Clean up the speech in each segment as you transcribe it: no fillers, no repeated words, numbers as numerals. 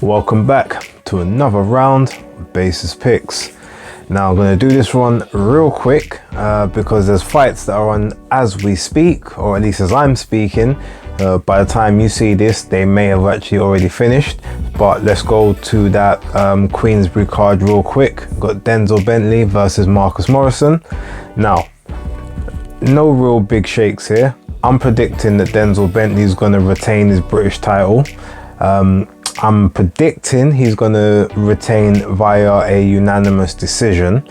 Welcome back to another round of Basis Picks. Now I'm going to do this one real quick because there's fights that are on as we speak, or at least as I'm speaking. By the time you see this, they may have actually already finished, but let's go to that Queensbury card real quick. Got Denzel Bentley versus Marcus Morrison. Now, no real big shakes here. I'm predicting that Denzel Bentley is going to retain his British title. I'm predicting he's going to retain via a unanimous decision.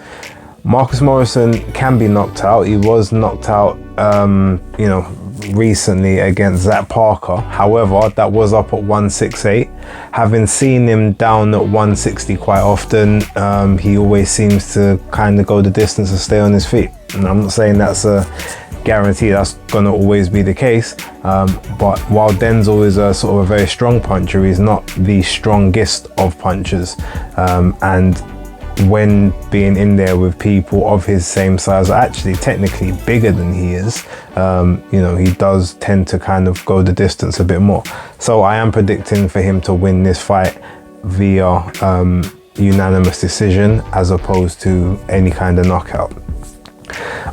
Marcus Morrison can be knocked out. He was knocked out, recently against Zach Parker. However, that was up at 168. Having seen him down at 160 quite often, he always seems to kind of go the distance and stay on his feet. And I'm not saying that's a guarantee that's going to always be the case, but while Denzel is a sort of a very strong puncher, he's not the strongest of punchers, and when being in there with people of his same size, or actually technically bigger than he is, he does tend to kind of go the distance a bit more. So I am predicting for him to win this fight via unanimous decision as opposed to any kind of knockout.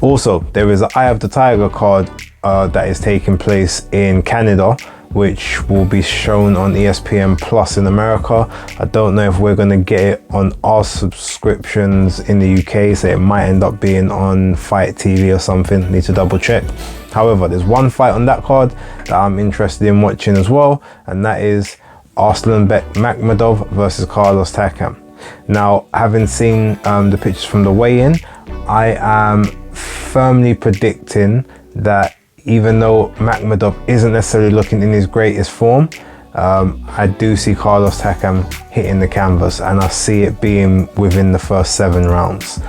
Also, there is an Eye of the Tiger card that is taking place in Canada, which will be shown on ESPN Plus in America. I don't know if we're going to get it on our subscriptions in the UK, so it might end up being on Fight TV or something. Need to double check. However, there's one fight on that card that I'm interested in watching as well, and that is Arslan Makhmudov versus Carlos Takam. Now, having seen the pictures from the weigh-in, I am firmly predicting that even though Makhmudov isn't necessarily looking in his greatest form, I do see Carlos Takam hitting the canvas, and I see it being within the first 7 rounds.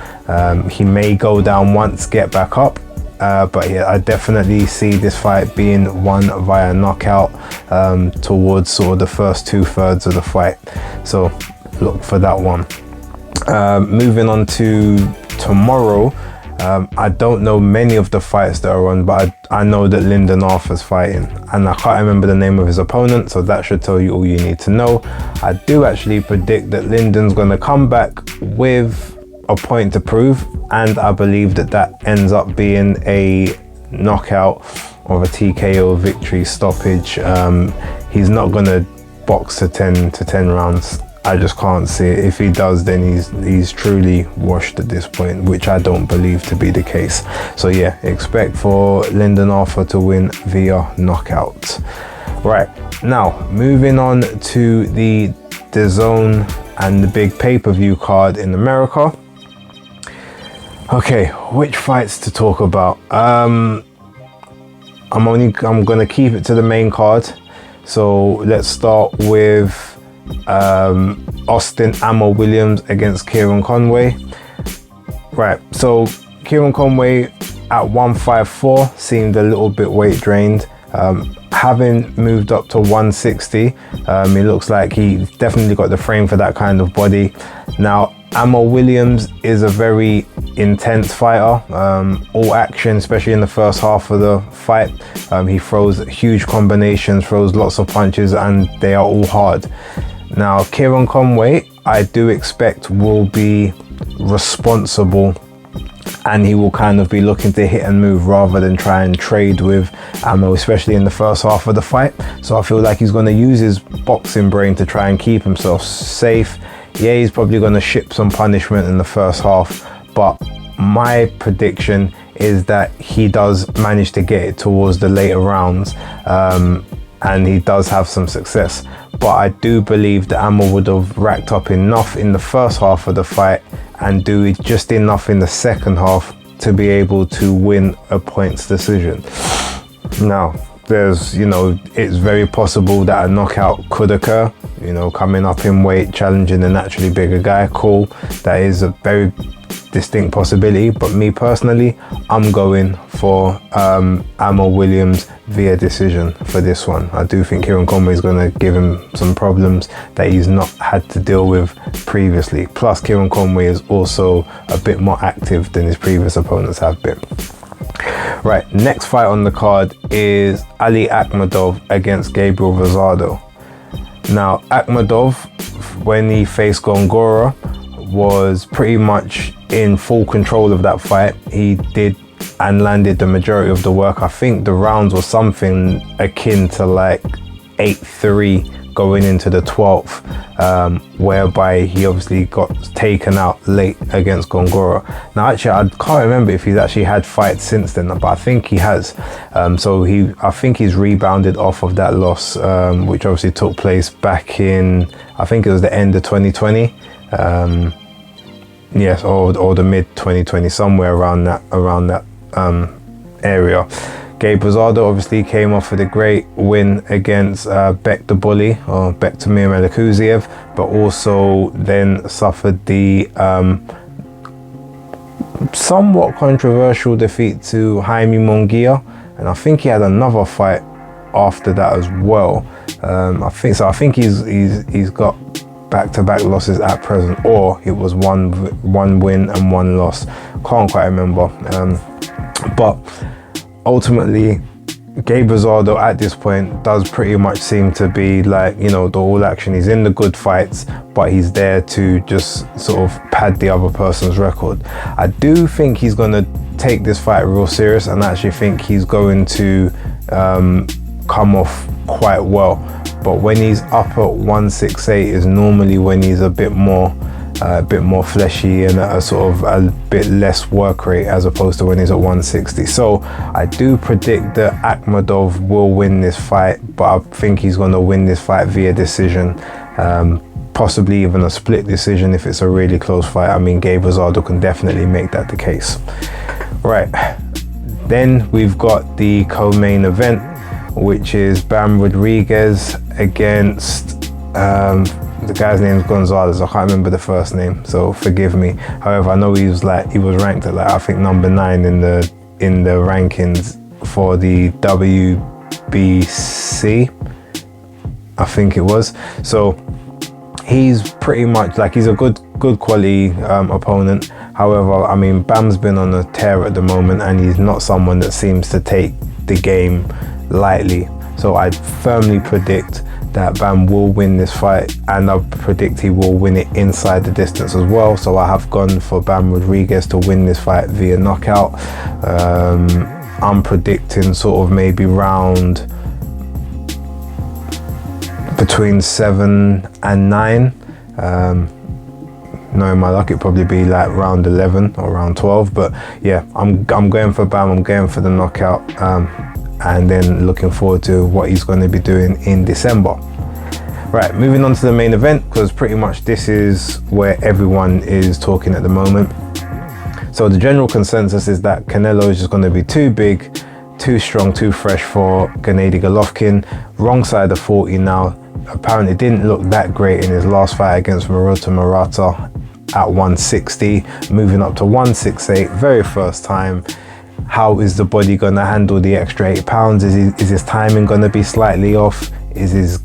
He may go down once, get back up, but yeah, I definitely see this fight being won via knockout towards sort of the first 2/3 of the fight. So look for that one. Moving on to tomorrow, I don't know many of the fights that are on, but I know that Lyndon Arthur's fighting, and I can't remember the name of his opponent, so that should tell you all you need to know. I do actually predict that Lyndon's going to come back with a point to prove, and I believe that that ends up being a knockout or a TKO victory stoppage. He's not going to box to 10 rounds. I just can't see it. If he does, then he's truly washed at this point, which I don't believe to be the case. So yeah, expect for Lyndon Arthur to win via knockout. Right, now moving on to the DAZN and the big pay-per-view card in America. Okay, which fights to talk about? I'm gonna keep it to the main card. So let's start with Austin Ammo Williams against Kieran Conway. Right, so Kieran Conway at 154 seemed a little bit weight drained. Having moved up to 160, it looks like he definitely got the frame for that kind of body. Now, Ammo Williams is a very intense fighter, all action, especially in the first half of the fight. He throws huge combinations, throws lots of punches, and they are all hard. Now, Kieran Conway, I do expect will be responsible, and he will kind of be looking to hit and move rather than try and trade with Ammo, especially in the first half of the fight. So I feel like he's going to use his boxing brain to try and keep himself safe. Yeah, he's probably going to ship some punishment in the first half, but my prediction is that he does manage to get it towards the later rounds, and he does have some success. But I do believe that Ammo would have racked up enough in the first half of the fight and do just enough in the second half to be able to win a points decision. Now, it's very possible that a knockout could occur, coming up in weight, challenging a naturally bigger guy. Cool, that is a very distinct possibility, but me personally, I'm going for Ammo Williams via decision for this one. I do think Kieran Conway is going to give him some problems that he's not had to deal with previously. Plus, Kieran Conway is also a bit more active than his previous opponents have been. Right, next fight on the card is Ali Ahmadov against Gabriel Rosado. Now, Ahmadov, when he faced Gongora, was pretty much in full control of that fight. He did and landed the majority of the work. I think the rounds were something akin to like 8-3 going into the 12th, whereby he obviously got taken out late against Gongora. Now, actually, I can't remember if he's actually had fights since then, but I think he has. So I think he's rebounded off of that loss, which obviously took place back in, I think it was the end of 2020. Yes, or the mid 2020, somewhere around that area. Gabriel Rosado obviously came off with a great win against Bek the Bully, or Bektamir Melikuziev, but also then suffered the somewhat controversial defeat to Jaime Munguia, and I think he had another fight after that as well. I think he's got back-to-back losses at present, or it was one win and one loss. Can't quite remember. But ultimately, Gabriel Rosado at this point does pretty much seem to be like, you know, the all action. He's in the good fights, but he's there to just sort of pad the other person's record. I do think he's going to take this fight real serious, and I actually think he's going to come off quite well. But when he's up at 168 is normally when he's a bit more fleshy and a sort of a bit less work rate, as opposed to when he's at 160. So I do predict that Ahmadov will win this fight, but I think he's going to win this fight via decision, possibly even a split decision if it's a really close fight. I mean, Gabriel Rosado can definitely make that the case. Right, then we've got the co-main event, which is Bam Rodriguez against the guy's name is Gonzalez. I can't remember the first name, so forgive me. However, I know he was ranked at, like, I think number 9 in the rankings for the WBC, I think it was. So he's pretty much like, he's a good quality opponent. However, I mean, Bam's been on a tear at the moment, and he's not someone that seems to take the game lightly. So I firmly predict that Bam will win this fight, and I predict he will win it inside the distance as well. So I have gone for Bam Rodriguez to win this fight via knockout. I'm predicting sort of maybe round between 7 and 9. Knowing my luck, it'd probably be like round 11 or round 12. But yeah, I'm going for Bam. I'm going for the knockout. And then looking forward to what he's going to be doing in December. Right, moving on to the main event, because pretty much this is where everyone is talking at the moment. So the general consensus is that Canelo is just going to be too big, too strong, too fresh for Gennady Golovkin. Wrong side of 40 now. Apparently didn't look that great in his last fight against Maruta Murata at 160, moving up to 168, very first time. How is the body going to handle the extra 8 pounds? Is his timing going to be slightly off? Is his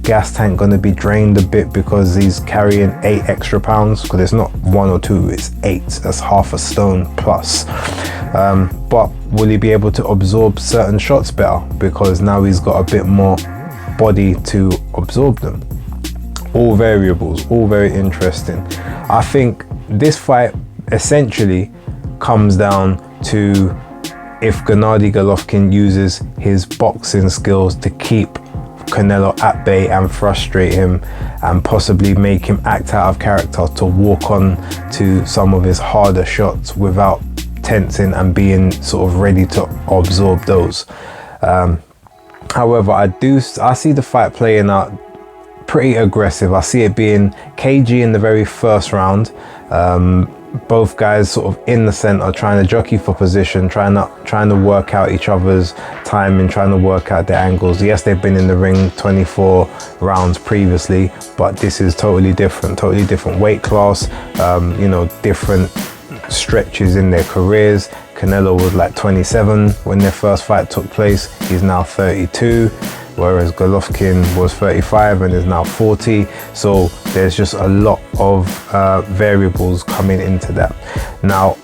gas tank going to be drained a bit because he's carrying 8 extra pounds? Because it's not 1 or 2, it's 8. That's half a stone plus. But will he be able to absorb certain shots better? Because now he's got a bit more body to absorb them. All variables, all very interesting. I think this fight essentially comes down to if Gennady Golovkin uses his boxing skills to keep Canelo at bay and frustrate him, and possibly make him act out of character to walk on to some of his harder shots without tensing and being sort of ready to absorb those. However, I see the fight playing out pretty aggressive. I see it being cagey in the very first round. Both guys sort of in the center, trying to jockey for position, trying to work out each other's timing, trying to work out their angles. Yes, they've been in the ring 24 rounds previously, but this is totally different weight class, different stretches in their careers. Canelo was like 27 when their first fight took place. He's now 32. Whereas Golovkin was 35 and is now 40. So there's just a lot of variables coming into that. Now,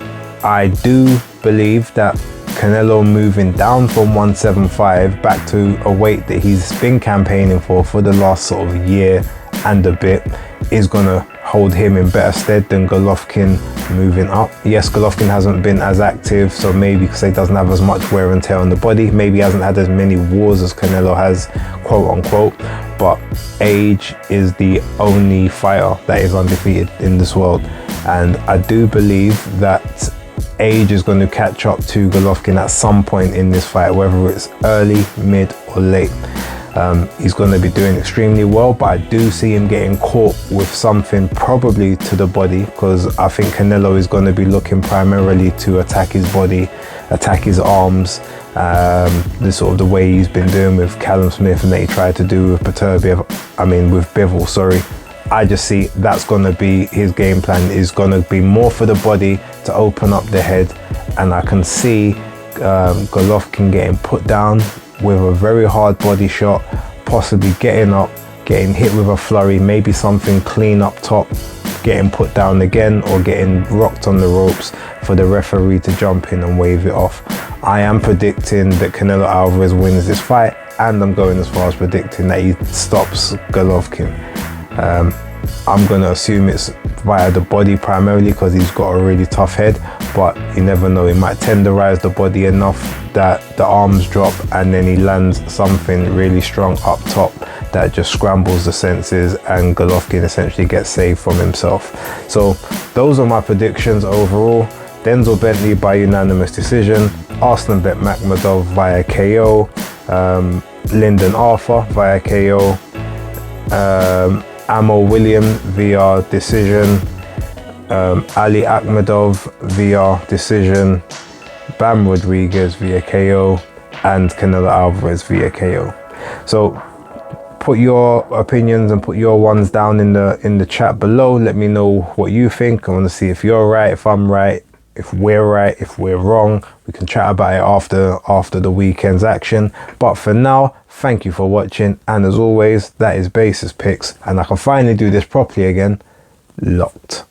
I do believe that Canelo moving down from 175 back to a weight that he's been campaigning for the last sort of year and a bit is going to hold him in better stead than Golovkin moving up. Yes, Golovkin hasn't been as active, so maybe because he doesn't have as much wear and tear on the body, maybe he hasn't had as many wars as Canelo has, quote unquote, but age is the only fighter that is undefeated in this world, and I do believe that age is going to catch up to Golovkin at some point in this fight, whether it's early, mid or late. He's going to be doing extremely well, but I do see him getting caught with something probably to the body, because I think Canelo is going to be looking primarily to attack his body, attack his arms, this sort of the way he's been doing with Callum Smith and that he tried to do with with Bivol, sorry. I just see that's going to be his game plan, is going to be more for the body to open up the head, and I can see Golovkin getting put down with a very hard body shot, possibly getting up, getting hit with a flurry, maybe something clean up top, getting put down again, or getting rocked on the ropes for the referee to jump in and wave it off. I am predicting that Canelo Alvarez wins this fight, and I'm going as far as predicting that he stops Golovkin. I'm going to assume it's via the body primarily, because he's got a really tough head, but you never know, he might tenderize the body enough that the arms drop and then he lands something really strong up top that just scrambles the senses, and Golovkin essentially gets saved from himself. So those are my predictions overall. Denzel Bentley by unanimous decision, Arslan Ahmadov via KO, Lyndon Arthur via KO, Amo Williams via decision, Ali Akhmedov via decision, Bam Rodriguez via KO, and Canelo Alvarez via KO. So put your opinions and put your ones down in the chat below. Let me know what you think. I want to see if you're right, if I'm right, if we're right, if we're wrong. We can chat about it after the weekend's action. But for now, thank you for watching, and as always, that is Basis Picks, and I can finally do this properly again. Locked.